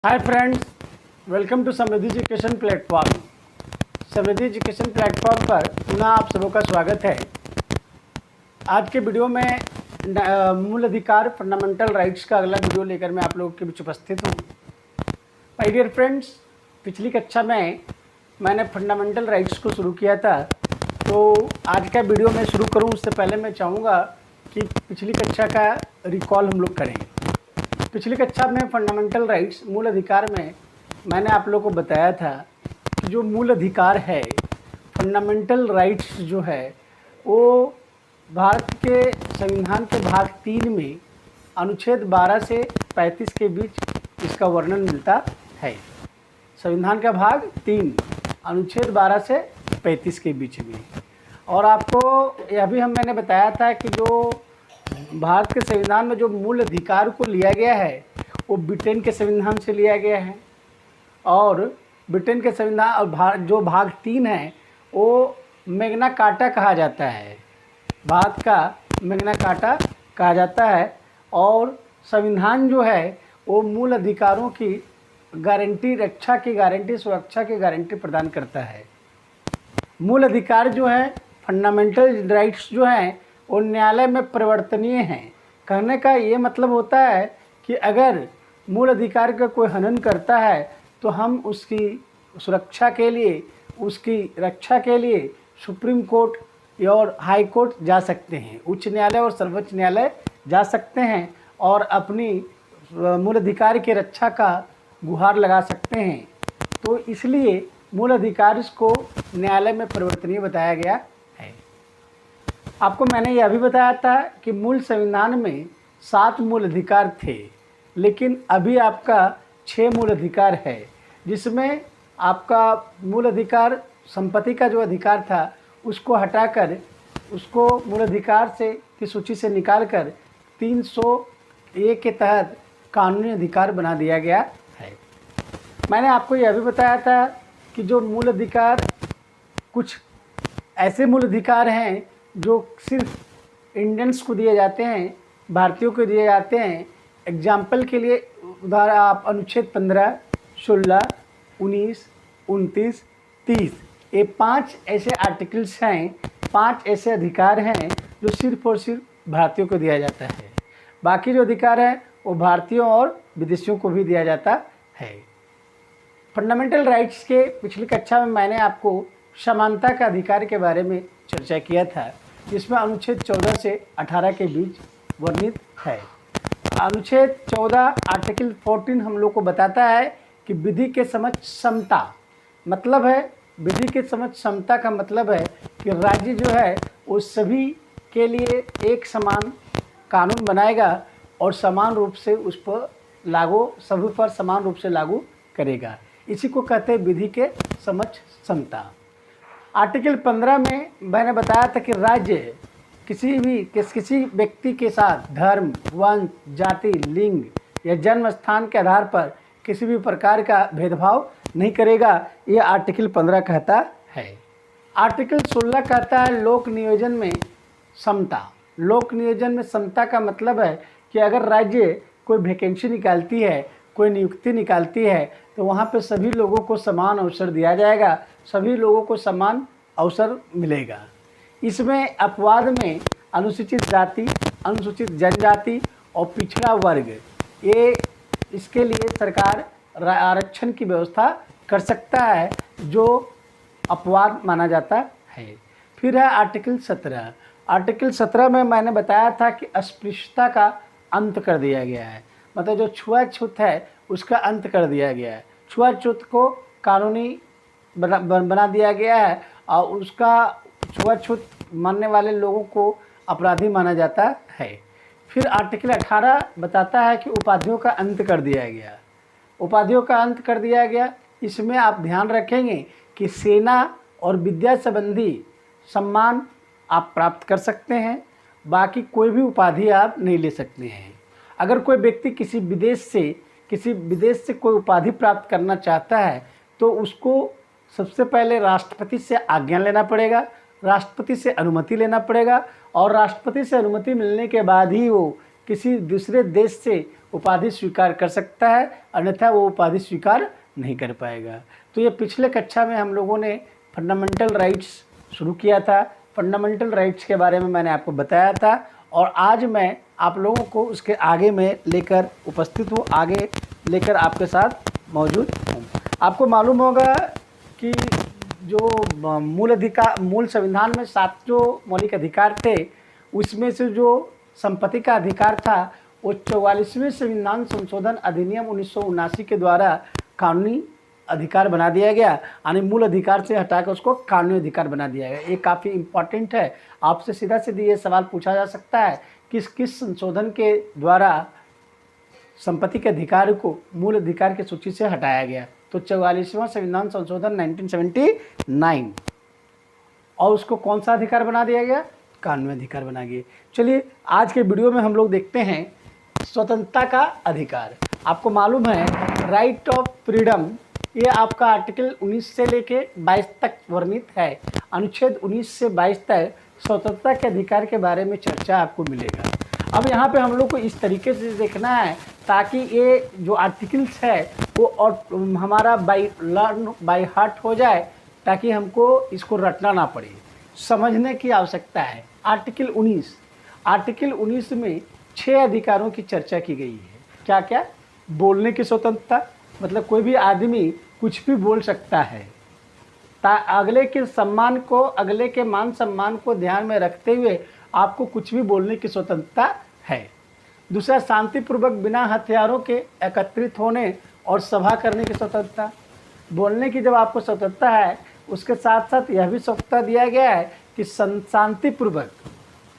Hi friends, welcome to Samriddhi education platform. Samriddhi education platform पर पुनः आप सबों का स्वागत है। आज के वीडियो में मूल अधिकार फंडामेंटल राइट्स का अगला वीडियो लेकर मैं आप लोगों के बीच उपस्थित हूँ। माय डियर फ्रेंड्स, पिछली कक्षा में मैंने फंडामेंटल राइट्स को शुरू किया था, तो आज का वीडियो मैं शुरू करूँ उससे पहले मैं चाहूँगा कि पिछली कक्षा का रिकॉल हम लोग करें। पिछली कक्षा में फंडामेंटल राइट्स मूल अधिकार में मैंने आप लोगों को बताया था कि जो मूल अधिकार है, फंडामेंटल राइट्स जो है वो भारत के संविधान के भाग 3 में अनुच्छेद 12 से 35 के बीच इसका वर्णन मिलता है। संविधान का भाग 3 अनुच्छेद 12 से 35 के बीच में। और आपको यह भी मैंने बताया था कि जो भारत के संविधान में जो मूल अधिकार को लिया गया है वो ब्रिटेन के संविधान से लिया गया है। और ब्रिटेन के संविधान और जो भाग 3 है वो मैग्ना कार्टा कहा जाता है, भारत का मैग्ना कार्टा कहा जाता है। और संविधान जो है वो मूल अधिकारों की गारंटी, रक्षा की गारंटी, सुरक्षा की गारंटी प्रदान करता है। मूल अधिकार जो है, फंडामेंटल राइट्स जो हैं वो न्यायालय में परिवर्तनीय हैं। कहने का ये मतलब होता है कि अगर मूल अधिकार का कोई हनन करता है तो हम उसकी सुरक्षा के लिए, उसकी रक्षा के लिए सुप्रीम कोर्ट और हाई कोर्ट जा सकते हैं, उच्च न्यायालय और सर्वोच्च न्यायालय जा सकते हैं और अपनी मूल अधिकार की रक्षा का गुहार लगा सकते हैं। तो इसलिए मूल अधिकार को न्यायालय में परिवर्तनीय बताया गया है। आपको मैंने यह भी बताया था कि मूल संविधान में 7 मूल अधिकार थे, लेकिन अभी आपका 6 मूल अधिकार है, जिसमें आपका मूल अधिकार संपत्ति का जो अधिकार था उसको हटाकर उसको मूल अधिकार से की सूची से निकालकर 301 के तहत कानूनी अधिकार बना दिया गया है। मैंने आपको यह भी बताया था कि जो मूल अधिकार, कुछ ऐसे मूल अधिकार हैं जो सिर्फ इंडियंस को दिए जाते हैं, भारतीयों को दिए जाते हैं। एग्जाम्पल के लिए उदाहरण आप अनुच्छेद 15, 16, 19, 29, 30, ये 5 ऐसे आर्टिकल्स हैं, 5 ऐसे अधिकार हैं जो सिर्फ और सिर्फ भारतीयों को दिया जाता है। बाकी जो अधिकार हैं वो भारतीयों और विदेशियों को भी दिया जाता है। फंडामेंटल राइट्स के पिछली कक्षा में मैंने आपको समानता का अधिकार के बारे में चर्चा किया था, जिसमें अनुच्छेद 14 से 18 के बीच वर्णित है। अनुच्छेद 14 आर्टिकल 14 हम लोग को बताता है कि विधि के समक्ष समता, मतलब है विधि के समक्ष समता का मतलब है कि राज्य जो है वो सभी के लिए एक समान कानून बनाएगा और समान रूप से उस पर लागू, सभी पर समान रूप से लागू करेगा। इसी को कहते हैं विधि के समक्ष समता। आर्टिकल 15 में मैंने बताया था कि राज्य किसी व्यक्ति के साथ धर्म, वंश, जाति, लिंग या जन्म स्थान के आधार पर किसी भी प्रकार का भेदभाव नहीं करेगा, यह आर्टिकल 15 कहता है। आर्टिकल 16 कहता है लोक नियोजन में समता। लोक नियोजन में समता का मतलब है कि अगर राज्य कोई वैकेंसी निकालती है, कोई नियुक्ति निकालती है, तो वहाँ पे सभी लोगों को समान अवसर दिया जाएगा, सभी लोगों को समान अवसर मिलेगा। इसमें अपवाद में अनुसूचित जाति, अनुसूचित जनजाति और पिछड़ा वर्ग, ये इसके लिए सरकार आरक्षण की व्यवस्था कर सकता है, जो अपवाद माना जाता है। फिर है आर्टिकल 17। आर्टिकल 17 में मैंने बताया था कि अस्पृश्यता का अंत कर दिया गया है, मतलब जो छुआछूत है उसका अंत कर दिया गया है। छुआछूत को कानूनी बना दिया गया है और उसका छुआछूत मानने वाले लोगों को अपराधी माना जाता है। फिर आर्टिकल 18 बताता है कि उपाधियों का अंत कर दिया गया। उपाधियों का अंत कर दिया गया, इसमें आप ध्यान रखेंगे कि सेना और विद्या संबंधी सम्मान आप प्राप्त कर सकते हैं, बाकी कोई भी उपाधि आप नहीं ले सकते हैं। अगर कोई व्यक्ति किसी विदेश से कोई उपाधि प्राप्त करना चाहता है तो उसको सबसे पहले राष्ट्रपति से आज्ञा लेना पड़ेगा, राष्ट्रपति से अनुमति लेना पड़ेगा और राष्ट्रपति से अनुमति मिलने के बाद ही वो किसी दूसरे देश से उपाधि स्वीकार कर सकता है, अन्यथा वो उपाधि स्वीकार नहीं कर पाएगा। तो ये पिछले कक्षा में हम लोगों ने फंडामेंटल राइट्स शुरू किया था। फंडामेंटल राइट्स के बारे में मैंने आपको बताया था और आज मैं आप लोगों को उसके आगे में लेकर उपस्थित हूँ, आगे लेकर आपके साथ मौजूद हूँ। आपको मालूम होगा कि जो मूल संविधान में 7 जो मौलिक अधिकार थे, उसमें से जो संपत्ति का अधिकार था वो 44वें संविधान संशोधन अधिनियम 1979 के द्वारा कानूनी अधिकार बना दिया गया, यानी मूल अधिकार से हटाकर उसको कानूनी अधिकार बना दिया गया। ये काफ़ी इम्पॉर्टेंट है। आपसे सीधा सीधा ये सवाल पूछा जा सकता है किस किस संशोधन के द्वारा संपत्ति के अधिकार को मूल अधिकार की सूची से हटाया गया। तो 44वां संविधान संशोधन 1979, और उसको कौन सा अधिकार बना दिया गया? कानूनी अधिकार बना दिया। चलिए आज के वीडियो में हम लोग देखते हैं स्वतंत्रता का अधिकार। आपको मालूम है राइट ऑफ फ्रीडम, ये आपका आर्टिकल 19 से लेके 22 तक वर्णित है। अनुच्छेद 19 से 22 तक स्वतंत्रता के अधिकार के बारे में चर्चा आपको मिलेगा। अब यहाँ पे हम लोग को इस तरीके से देखना है ताकि ये जो आर्टिकल्स है वो और हमारा बाय हार्ट हो जाए, ताकि हमको इसको रटना ना पड़े, समझने की आवश्यकता है। आर्टिकल 19 में 6 अधिकारों की चर्चा की गई है। क्या क्या? बोलने की स्वतंत्रता, मतलब कोई भी आदमी कुछ भी बोल सकता है, अगले के सम्मान को, अगले के मान सम्मान को ध्यान में रखते हुए आपको कुछ भी बोलने की स्वतंत्रता है। दूसरा, शांतिपूर्वक बिना हथियारों के एकत्रित होने और सभा करने की स्वतंत्रता। बोलने की जब आपको स्वतंत्रता है, उसके साथ साथ यह भी स्वतंत्रता दिया गया है कि शांतिपूर्वक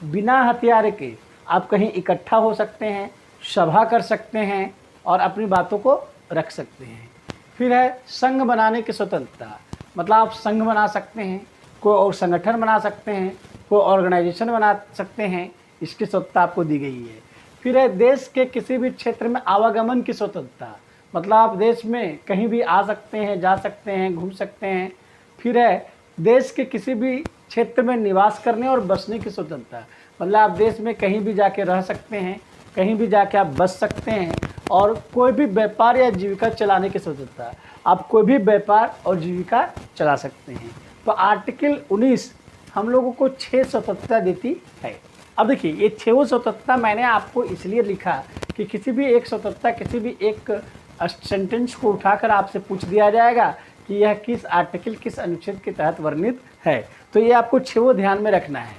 बिना हथियार के आप कहीं इकट्ठा हो सकते हैं, सभा कर सकते हैं और अपनी बातों को रख सकते हैं। फिर है संघ बनाने की स्वतंत्रता, मतलब आप संघ बना सकते हैं, कोई और संगठन बना सकते हैं, कोई ऑर्गेनाइजेशन बना सकते हैं, इसकी स्वतंत्रता आपको दी गई है। फिर है देश के किसी भी क्षेत्र में आवागमन की स्वतंत्रता, मतलब आप देश में कहीं भी आ सकते हैं, जा सकते हैं, घूम सकते हैं। फिर है देश के किसी भी क्षेत्र में निवास करने और बसने की स्वतंत्रता, मतलब आप देश में कहीं भी जाके रह सकते हैं, कहीं भी जाके आप बस सकते हैं और कोई भी व्यापार या जीविका चलाने की स्वतंत्रता, आप कोई भी व्यापार और जीविका चला सकते हैं। तो आर्टिकल 19 हम लोगों को 6 स्वतंत्रता देती है। अब देखिए ये 6 स्वतंत्रता मैंने आपको इसलिए लिखा कि किसी भी एक स्वतंत्रता, किसी भी एक सेंटेंस को उठाकर आपसे पूछ दिया जाएगा कि यह किस आर्टिकल, किस अनुच्छेद के तहत वर्णित है। तो ये आपको 6 ध्यान में रखना है।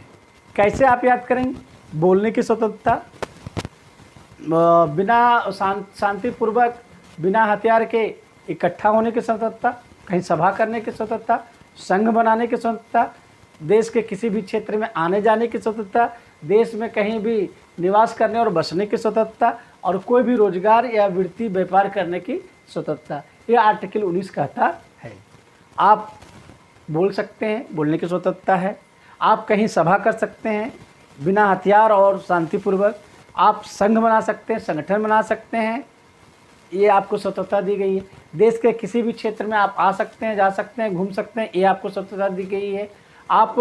कैसे आप याद करेंगे? बोलने की स्वतंत्रता, बिना शांतिपूर्वक बिना हथियार के इकट्ठा होने की स्वतंत्रता, कहीं सभा करने की स्वतंत्रता, संघ बनाने की स्वतंत्रता, देश के किसी भी क्षेत्र में आने जाने की स्वतंत्रता, देश में कहीं भी निवास करने और बसने की स्वतंत्रता और कोई भी रोजगार या वृत्ति व्यापार करने की स्वतंत्रता। यह आर्टिकल 19 कहता है। आप बोल सकते हैं, बोलने की स्वतंत्रता है। आप कहीं सभा कर सकते हैं बिना हथियार और शांतिपूर्वक। आप संघ बना सकते हैं, संगठन बना सकते हैं, ये आपको स्वतंत्रता दी गई है। देश के किसी भी क्षेत्र में आप आ सकते हैं, जा सकते हैं, घूम सकते हैं, ये आपको स्वतंत्रता दी गई है। आप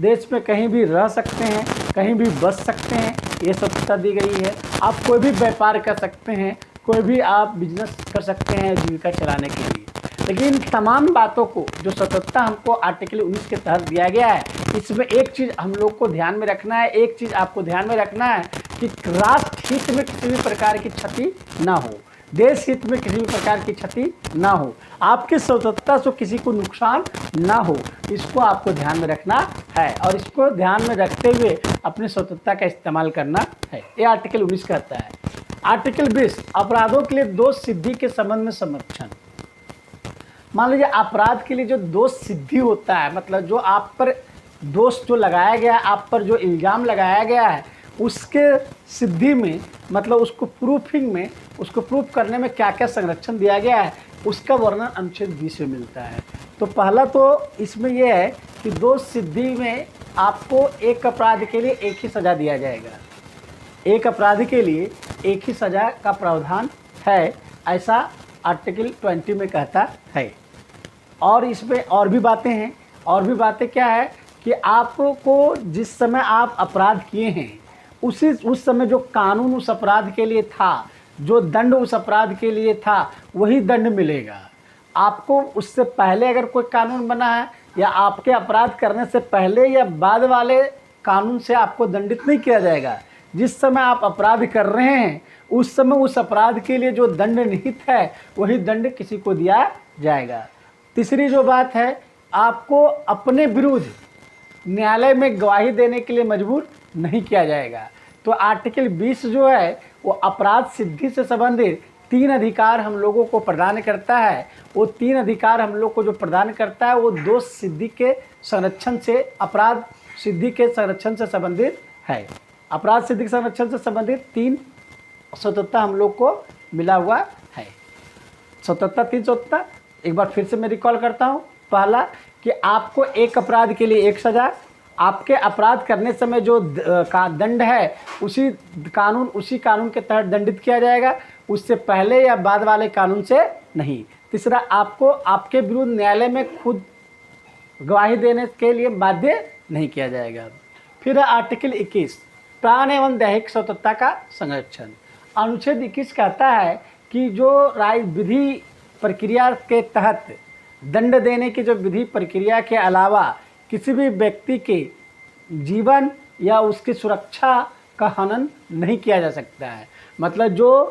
देश में कहीं भी रह सकते हैं, कहीं भी बस सकते हैं, ये स्वतंत्रता दी गई है। आप कोई भी व्यापार कर सकते हैं, कोई भी आप बिजनेस कर सकते हैं जीविका चलाने के लिए। लेकिन इन तमाम बातों को जो स्वतंत्रता हमको आर्टिकल 19 के तहत दिया गया है, इसमें एक चीज़ हम लोग को ध्यान में रखना है, एक चीज़ आपको ध्यान में रखना है कि राष्ट्र हित में किसी भी प्रकार की क्षति ना हो, देश हित में किसी भी प्रकार की क्षति ना हो, आपकी स्वतंत्रता से किसी को नुकसान ना हो, इसको आपको ध्यान में रखना है और इसको ध्यान में रखते हुए अपनी स्वतंत्रता का इस्तेमाल करना है। ये आर्टिकल 19 कहता है। आर्टिकल 20 अपराधों के लिए दोष सिद्धि के संबंध में संरक्षण। मान लीजिए अपराध के लिए जो दोष सिद्धि होता है, मतलब जो आप पर दोष जो लगाया गया है, आप पर जो इल्ज़ाम लगाया गया है, उसके सिद्धि में, मतलब उसको प्रूफिंग में, उसको प्रूफ करने में क्या क्या संरक्षण दिया गया है, उसका वर्णन अनुच्छेद 20 में मिलता है। तो पहला तो इसमें यह है कि दोष सिद्धि में आपको एक अपराध के लिए एक ही सज़ा दिया जाएगा, एक अपराध के लिए एक ही सज़ा का प्रावधान है, ऐसा आर्टिकल 20 में कहता है। और इसमें और भी बातें हैं, और भी बातें क्या है कि आपको जिस समय आप अपराध किए हैं उस समय जो कानून उस अपराध के लिए था, जो दंड उस अपराध के लिए था वही दंड मिलेगा। आपको उससे पहले अगर कोई कानून बना है या आपके अपराध करने से पहले या बाद वाले कानून से आपको दंडित नहीं किया जाएगा। जिस समय आप अपराध कर रहे हैं उस समय उस अपराध के लिए जो दंड निहित है वही दंड किसी को दिया जाएगा। तीसरी जो बात है, आपको अपने विरुद्ध न्यायालय में गवाही देने के लिए मजबूर नहीं किया जाएगा। तो आर्टिकल 20 जो है वो अपराध सिद्धि से संबंधित 3 अधिकार हम लोगों को प्रदान करता है। वो 3 अधिकार हम लोग को जो प्रदान करता है वो दोष सिद्धि के संरक्षण से, अपराध सिद्धि के संरक्षण से संबंधित है। अपराध सिद्धि के संरक्षण से संबंधित 3 स्वतंत्रता हम लोग को मिला हुआ है। स्वतंत्रता 3 स्वतंत्रता एक बार फिर से मैं रिकॉल करता हूँ। पहला कि आपको एक अपराध के लिए 1 सज़ा, आपके अपराध करने समय जो दंड है उसी कानून के तहत दंडित किया जाएगा, उससे पहले या बाद वाले कानून से नहीं। तीसरा, आपको आपके विरुद्ध न्यायालय में खुद गवाही देने के लिए बाध्य नहीं किया जाएगा। फिर आर्टिकल 21 प्राण एवं दैहिक स्वतंत्रता का संरक्षण। अनुच्छेद 21 कहता है कि जो राय विधि प्रक्रिया के तहत दंड देने की जो विधि प्रक्रिया के अलावा किसी भी व्यक्ति के जीवन या उसकी सुरक्षा का हनन नहीं किया जा सकता है। मतलब जो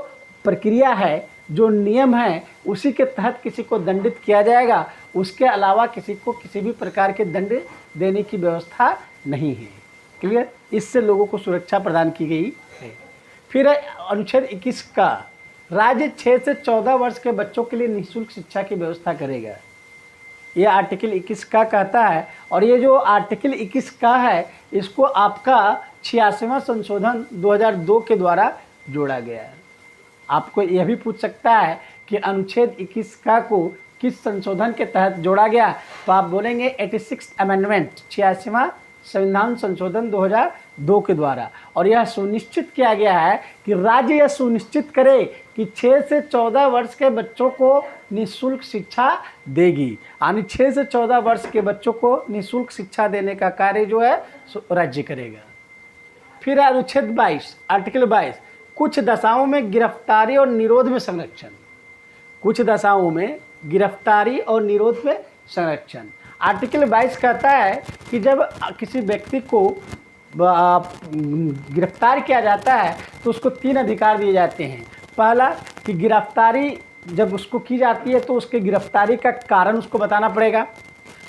प्रक्रिया है, जो नियम है, उसी के तहत किसी को दंडित किया जाएगा, उसके अलावा किसी को किसी भी प्रकार के दंड देने की व्यवस्था नहीं है। क्लियर? इससे लोगों को सुरक्षा प्रदान की गई है। फिर अनुच्छेद 21 का राज्य 6 से 14 वर्ष के बच्चों के लिए निःशुल्क शिक्षा की व्यवस्था करेगा। ये आर्टिकल 21 का कहता है। और ये जो आर्टिकल 21 का है इसको आपका 86वां संशोधन 2002 के द्वारा जोड़ा गया है। आपको यह भी पूछ सकता है कि अनुच्छेद 21 का को किस संशोधन के तहत जोड़ा गया, तो आप बोलेंगे 86 अमेंडमेंट, 86वां संविधान संशोधन 2002 के द्वारा। और यह सुनिश्चित किया गया है कि राज्य यह सुनिश्चित करे कि 6 से 14 वर्ष के बच्चों को निःशुल्क शिक्षा देगी। यानी 6 से 14 वर्ष के बच्चों को निःशुल्क शिक्षा देने का कार्य जो है राज्य करेगा। फिर अनुच्छेद 22 आर्टिकल 22 कुछ दशाओं में गिरफ्तारी और निरोध में संरक्षण। कुछ दशाओं में गिरफ्तारी और निरोध में संरक्षण। आर्टिकल 22 कहता है कि जब किसी व्यक्ति को गिरफ्तार किया जाता है तो उसको 3 अधिकार दिए जाते हैं। पहला कि गिरफ्तारी जब उसको की जाती है तो उसके गिरफ्तारी का कारण उसको बताना पड़ेगा।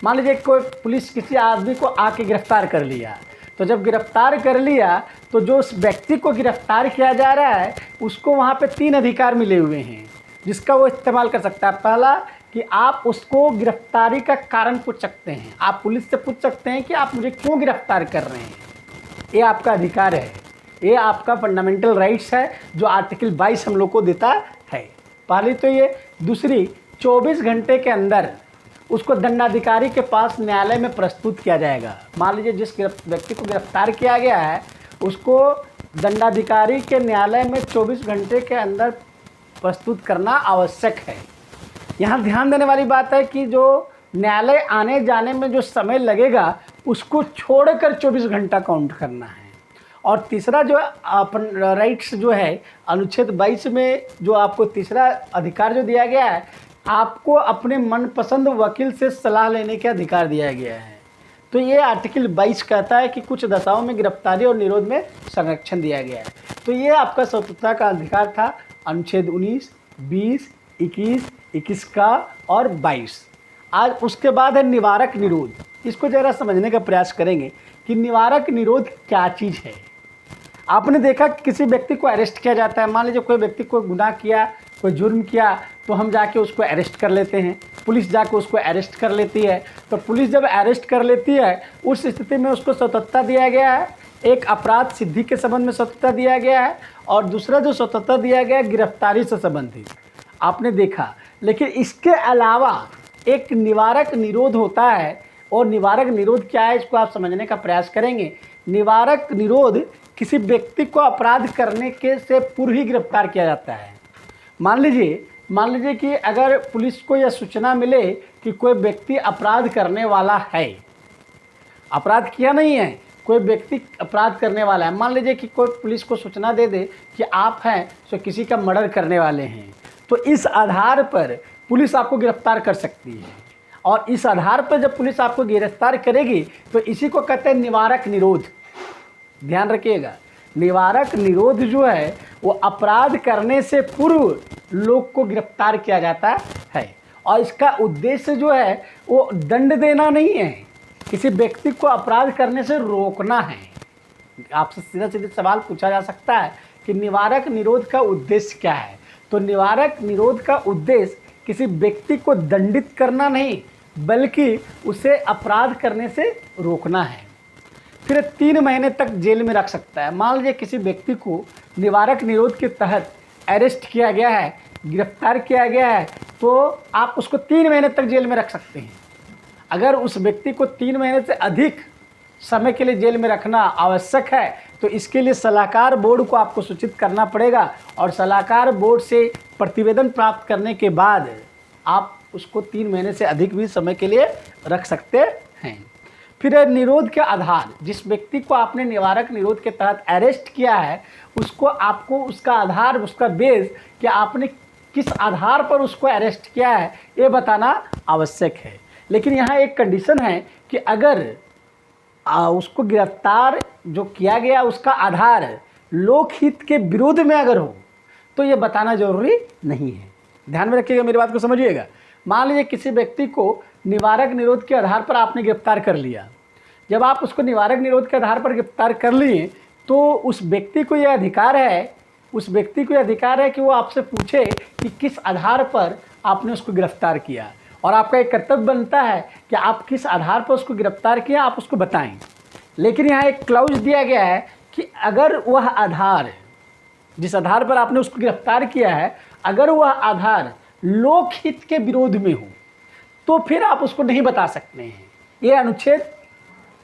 मान लीजिए कोई पुलिस किसी आदमी को आके गिरफ्तार कर लिया, तो जब गिरफ्तार कर लिया तो जो उस व्यक्ति को गिरफ्तार किया जा रहा है उसको वहाँ पे 3 अधिकार मिले हुए हैं जिसका वो इस्तेमाल कर सकता है। पहला कि आप उसको गिरफ्तारी का कारण पूछ सकते हैं। आप पुलिस से पूछ सकते हैं कि आप मुझे क्यों गिरफ्तार कर रहे हैं। ये आपका अधिकार है, ये आपका फंडामेंटल राइट्स है जो आर्टिकल 22 हम लोग को देता है। पहली तो ये। दूसरी, 24 घंटे के अंदर उसको दंडाधिकारी के पास न्यायालय में प्रस्तुत किया जाएगा। मान लीजिए जिस व्यक्ति को गिरफ्तार किया गया है उसको दंडाधिकारी के न्यायालय में 24 घंटे के अंदर प्रस्तुत करना आवश्यक है। यहाँ ध्यान देने वाली बात है कि जो न्यायालय आने जाने में जो समय लगेगा उसको छोड़कर 24 घंटा काउंट करना है। और तीसरा जो अपन राइट्स जो है अनुच्छेद 22 में जो आपको तीसरा अधिकार जो दिया गया है, आपको अपने मनपसंद वकील से सलाह लेने का अधिकार दिया गया है। तो ये आर्टिकल 22 कहता है कि कुछ दशाओं में गिरफ्तारी और निरोध में संरक्षण दिया गया है। तो ये आपका स्वतंत्रता का अधिकार था अनुच्छेद 19, 20, 21 का और 22। आज उसके बाद है निवारक निरोध। इसको ज़रा समझने का प्रयास करेंगे कि निवारक निरोध क्या चीज़ है। आपने देखा कि किसी व्यक्ति को अरेस्ट किया जाता है। मान लीजिए कोई व्यक्ति को गुनाह किया, कोई जुर्म किया, तो हम जाके उसको अरेस्ट कर लेते हैं। पुलिस जाके उसको अरेस्ट कर लेती है। तो पुलिस जब अरेस्ट कर लेती है उस स्थिति में उसको स्वतंत्रता दिया गया है। एक अपराध सिद्धि के संबंध में स्वतंत्रता दिया गया है और दूसरा जो स्वतंत्रता दिया गया है गिरफ्तारी से संबंधित, आपने देखा। लेकिन इसके अलावा एक निवारक निरोध होता है। और निवारक निरोध क्या है इसको आप समझने का प्रयास करेंगे। निवारक निरोध किसी व्यक्ति को अपराध करने के से पूर्व ही गिरफ्तार किया जाता है। मान लीजिए कि अगर पुलिस को यह सूचना मिले कि कोई व्यक्ति अपराध करने वाला है, अपराध किया नहीं है कोई व्यक्ति अपराध करने वाला है, मान लीजिए कि कोई पुलिस को सूचना दे दे कि आप हैं तो किसी का मर्डर करने वाले हैं, तो इस आधार पर पुलिस आपको गिरफ्तार कर सकती है। और इस आधार पर जब पुलिस आपको गिरफ्तार करेगी तो इसी को कहते हैं निवारक निरोध। ध्यान रखिएगा, निवारक निरोध जो है वो अपराध करने से पूर्व लोग को गिरफ्तार किया जाता है, और इसका उद्देश्य जो है वो दंड देना नहीं है, किसी व्यक्ति को अपराध करने से रोकना है। आपसे सीधा सीधा सवाल पूछा जा सकता है कि निवारक निरोध का उद्देश्य क्या है। तो निवारक निरोध का उद्देश्य किसी व्यक्ति को दंडित करना नहीं, बल्कि उसे अपराध करने से रोकना है। फिर 3 महीने तक जेल में रख सकता है। मान लीजिए किसी व्यक्ति को निवारक निरोध के तहत अरेस्ट किया गया है, गिरफ्तार किया गया है, तो आप उसको 3 महीने तक जेल में रख सकते हैं। अगर उस व्यक्ति को 3 महीने से अधिक समय के लिए जेल में रखना आवश्यक है तो इसके लिए सलाहकार बोर्ड को आपको सूचित करना पड़ेगा, और सलाहकार बोर्ड से प्रतिवेदन प्राप्त करने के बाद आप उसको 3 महीने से अधिक भी समय के लिए रख सकते हैं। फिर निरोध के आधार, जिस व्यक्ति को आपने निवारक निरोध के तहत अरेस्ट किया है उसको आपको उसका आधार, उसका बेस कि आपने किस आधार पर उसको अरेस्ट किया है ये बताना आवश्यक है। लेकिन यहाँ एक कंडीशन है कि अगर उसको गिरफ्तार जो किया गया उसका आधार लोकहित के विरोध में अगर हो तो ये बताना जरूरी नहीं है। ध्यान में रखिएगा, मेरी बात को समझिएगा। मान लीजिए किसी व्यक्ति को निवारक निरोध के आधार पर आपने गिरफ्तार कर लिया। जब आप उसको निवारक निरोध के आधार पर गिरफ्तार कर लिए तो उस व्यक्ति को यह अधिकार है कि वो आपसे पूछे कि किस आधार पर आपने उसको गिरफ्तार किया, और आपका एक कर्तव्य बनता है कि आप किस आधार पर उसको गिरफ्तार किया आप उसको बताएं। लेकिन यहाँ एक क्लाउज दिया गया है कि अगर वह आधार, जिस आधार पर आपने उसको गिरफ्तार किया है, अगर वह आधार लोकहित के विरोध में हो तो फिर आप उसको नहीं बता सकते हैं। ये अनुच्छेद,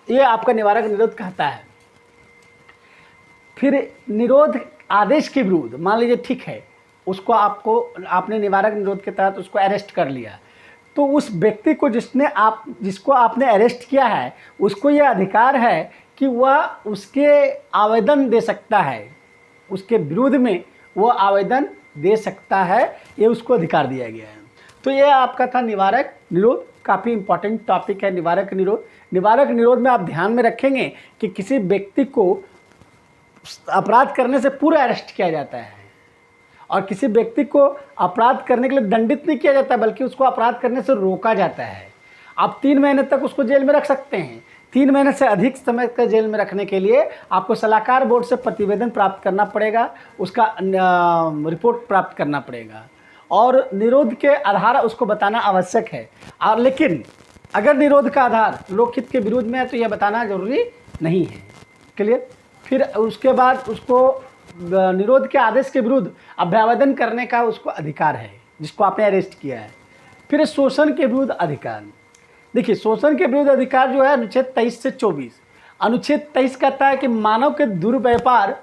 ये आपका निवारक निरोध कहता है। फिर निरोध आदेश के विरुद्ध, मान लीजिए ठीक है उसको आपने निवारक निरोध के तहत उसको अरेस्ट कर लिया, तो उस व्यक्ति को जिसको आपने अरेस्ट किया है उसको यह अधिकार है कि वह उसके आवेदन दे सकता है, उसके विरोध में वो आवेदन दे सकता है, ये उसको अधिकार दिया गया है। तो ये आपका था निवारक निरोध। काफ़ी इंपॉर्टेंट टॉपिक है निवारक निरोध। निवारक निरोध में आप ध्यान में रखेंगे कि किसी व्यक्ति को अपराध करने से पूर्व अरेस्ट किया जाता है, और किसी व्यक्ति को अपराध करने के लिए दंडित नहीं किया जाता बल्कि उसको अपराध करने से रोका जाता है। आप 3 महीने तक उसको जेल में रख सकते हैं। 3 महीने से अधिक समय का जेल में रखने के लिए आपको सलाहकार बोर्ड से प्रतिवेदन प्राप्त करना पड़ेगा, उसका रिपोर्ट प्राप्त करना पड़ेगा, और निरोध के आधार उसको बताना आवश्यक है। और लेकिन अगर निरोध का आधार लोकहित के विरोध में है तो यह बताना जरूरी नहीं है। क्लियर। फिर उसके बाद उसको निरोध के आदेश के विरुद्ध अभ्यावेदन करने का उसको अधिकार है जिसको आपने अरेस्ट किया है। फिर शोषण के विरुद्ध अधिकार, देखिए शोषण के विरुद्ध अधिकार जो है अनुच्छेद 23 से 24। अनुच्छेद 23 कहता है कि मानव के दुर्व्यापार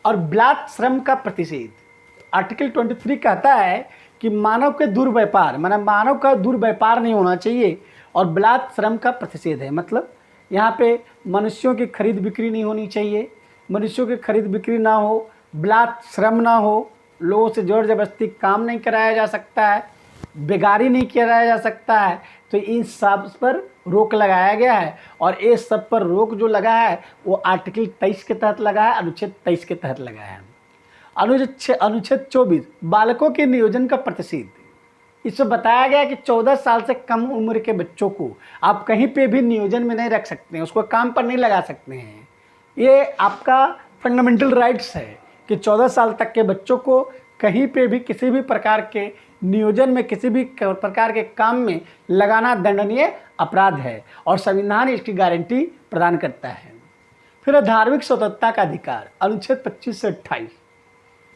और बलात् श्रम का प्रतिषेध। आर्टिकल 23 कहता है कि मानव के दुर्व्यापार, माना मानव का दुर्व्यापार नहीं होना चाहिए, और बलात् श्रम का प्रतिषेध है। मतलब यहाँ पे मनुष्यों की खरीद बिक्री नहीं होनी चाहिए, मनुष्यों की खरीद बिक्री ना हो, बलात् श्रम ना हो, लोगों से जोर जबरदस्ती काम नहीं कराया जा सकता है, बेगारी नहीं कराया जा सकता है। तो इन सब पर रोक लगाया गया है, और ये सब पर रोक जो लगा है वो आर्टिकल 23 के तहत लगा है, अनुच्छेद 23 के तहत लगा है। अनुच्छेद 24 बालकों के नियोजन का प्रतिषेध। इसमें बताया गया कि 14 साल से कम उम्र के बच्चों को आप कहीं पे भी नियोजन में नहीं रख सकते हैं, उसको काम पर नहीं लगा सकते हैं। ये आपका फंडामेंटल राइट्स है कि 14 साल तक के बच्चों को कहीं पे भी किसी भी प्रकार के नियोजन में, किसी भी प्रकार के काम में लगाना दंडनीय अपराध है, और संविधान इसकी गारंटी प्रदान करता है। फिर धार्मिक स्वतंत्रता का अधिकार, अनुच्छेद 25 से 28।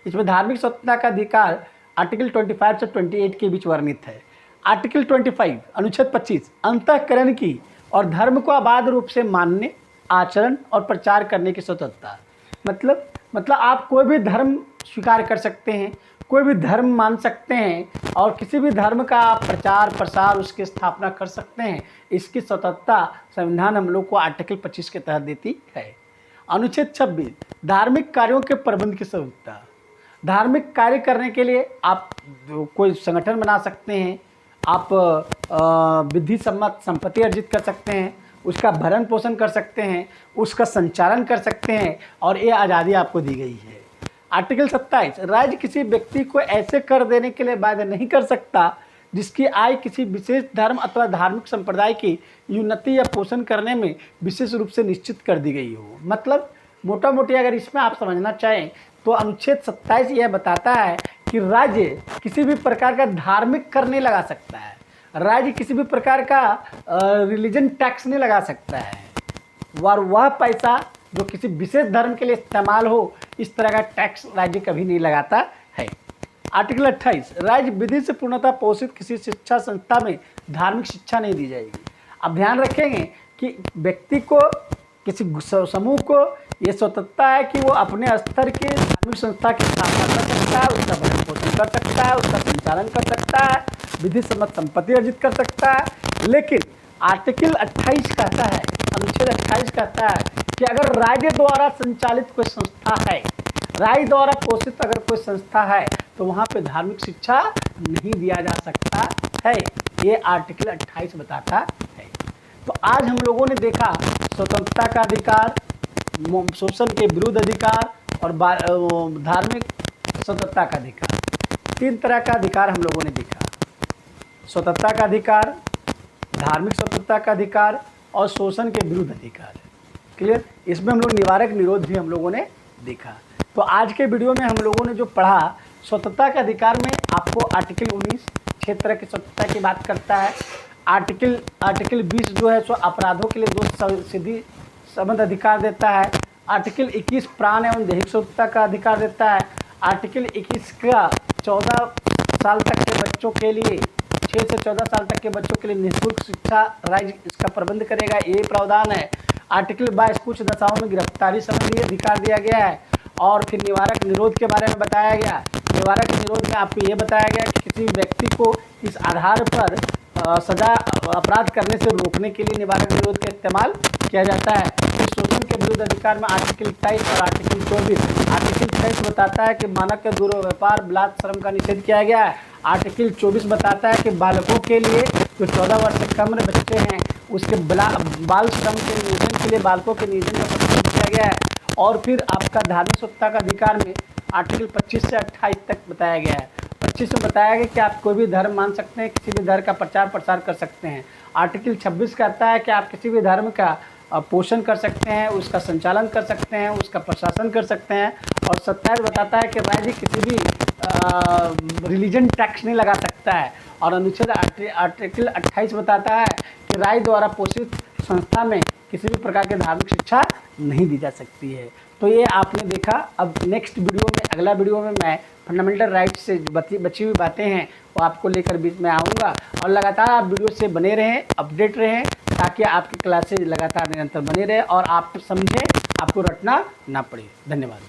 इसमें धार्मिक स्वतंत्रता का अधिकार आर्टिकल 25 से 28 के बीच वर्णित है। आर्टिकल 25 अनुच्छेद 25 अंतःकरण की और धर्म को अबाध रूप से मानने, आचरण और प्रचार करने की स्वतंत्रता। मतलब आप कोई भी धर्म स्वीकार कर सकते हैं, कोई भी धर्म मान सकते हैं और किसी भी धर्म का प्रचार प्रसार उसकी स्थापना कर सकते हैं। इसकी स्वतंत्रता संविधान हम लोग को आर्टिकल 25 के तहत देती है। अनुच्छेद 26 धार्मिक कार्यों के प्रबंध की स्वतंत्रता। धार्मिक कार्य करने के लिए आप कोई संगठन बना सकते हैं, आप विधि सम्मत संपत्ति अर्जित कर सकते हैं, उसका भरण पोषण कर सकते हैं, उसका संचालन कर सकते हैं और ये आज़ादी आपको दी गई है। आर्टिकल 27 राज्य किसी व्यक्ति को ऐसे कर देने के लिए बाध्य नहीं कर सकता जिसकी आय किसी विशेष धर्म अथवा धार्मिक संप्रदाय की उन्नति या पोषण करने में विशेष रूप से निश्चित कर दी गई हो। मतलब मोटा मोटी अगर इसमें आप समझना चाहें तो अनुच्छेद 27 यह बताता है कि राज्य किसी भी प्रकार का धार्मिक कर नहीं लगा सकता है, राज्य किसी भी प्रकार का रिलीजन टैक्स नहीं लगा सकता है, और वह पैसा जो किसी विशेष धर्म के लिए इस्तेमाल हो इस तरह का टैक्स राज्य कभी नहीं लगाता है। आर्टिकल 28 राज्य विधि से पूर्णतः पोषित किसी शिक्षा संस्था में धार्मिक शिक्षा नहीं दी जाएगी। अब ध्यान रखेंगे कि व्यक्ति को किसी समूह को ये स्वतंत्रता है कि वो अपने स्तर की धार्मिक संस्था की स्थापना कर सकता है, उसका भरण पोषण कर सकता है, उसका संचालन कर सकता है, विधि सम्मत संपत्ति अर्जित कर सकता है। लेकिन आर्टिकल 28 कहता है, अनुच्छेद 28 कहता है कि अगर राज्य द्वारा संचालित कोई संस्था है, राज्य द्वारा पोषित अगर कोई संस्था है तो वहाँ पे धार्मिक शिक्षा नहीं दिया जा सकता है। ये आर्टिकल 28 बताता है। तो आज हम लोगों ने देखा स्वतंत्रता का अधिकार, शोषण के विरुद्ध अधिकार और धार्मिक स्वतंत्रता का अधिकार। 3 तरह का अधिकार हम लोगों ने देखा, स्वतंत्रता का अधिकार, धार्मिक स्वतंत्रता का अधिकार और शोषण के विरुद्ध अधिकार। क्लियर? इसमें हम लोग निवारक निरोध भी हम लोगों ने देखा। तो आज के वीडियो में हम लोगों ने जो पढ़ा स्वतंत्रता के अधिकार में आपको आर्टिकल 19 क्षेत्र की स्वतंत्रता की बात करता है। आर्टिकल 20 जो है सो अपराधों के लिए दोष सिद्धि संबंध अधिकार देता है। आर्टिकल 21 प्राण एवं दैहिक स्वतंत्रता का अधिकार देता है। आर्टिकल 21 का 14 साल तक के बच्चों के लिए 6 से 14 साल तक के बच्चों के लिए निःशुल्क शिक्षा राज्य इसका प्रबंध करेगा, ये प्रावधान है। आर्टिकल 22 कुछ दशाओं में गिरफ्तारी संबंधी अधिकार दिया गया है। और फिर निवारक निरोध के बारे में बताया गया। निवारक निरोध में आपको ये बताया गया कि किसी व्यक्ति को इस आधार पर सजा अपराध करने से रोकने के लिए निवारक निरोध का इस्तेमाल किया जाता है। इस शोषण के विरुद्ध अधिकार में आर्टिकल 23 और आर्टिकल 24। आर्टिकल 23 बताता है कि मानव के दुर्व्यवहार बलात्कार श्रम का निषेध किया गया है। आर्टिकल 24 बताता है कि बालकों के लिए जो 14 वर्ष से कम बच्चे हैं उसके बाल श्रम के नियोजन के लिए बालकों के नियोजन का प्रतिबंध किया गया है। और फिर आपका धार्मिक स्वतंत्रता का अधिकार में आर्टिकल 25 से 28 तक बताया गया है। 25 में बताया गया कि आप कोई भी धर्म मान सकते हैं, किसी भी धर्म का प्रचार प्रसार कर सकते हैं। आर्टिकल 26 कहता है कि आप किसी भी धर्म का पोषण कर सकते हैं, उसका संचालन कर सकते हैं, उसका प्रशासन कर सकते हैं। और 27 बताता है कि राज्य किसी भी रिलीजन टैक्स नहीं लगा सकता है। और अनुच्छेद आर्टिकल 28 बताता है कि राज्य द्वारा पोषित संस्था में किसी भी प्रकार की धार्मिक शिक्षा नहीं दी जा सकती है। तो ये आपने देखा। अब नेक्स्ट वीडियो में, अगला वीडियो में मैं फंडामेंटल राइट्स से बची हुई बातें हैं वो आपको लेकर बीच में आऊँगा। और लगातार आप वीडियो से बने रहें, अपडेट रहें, ताकि आपकी क्लासेज लगातार निरंतर बने रहे और आप समझें, आपको रटना ना पड़े। धन्यवाद।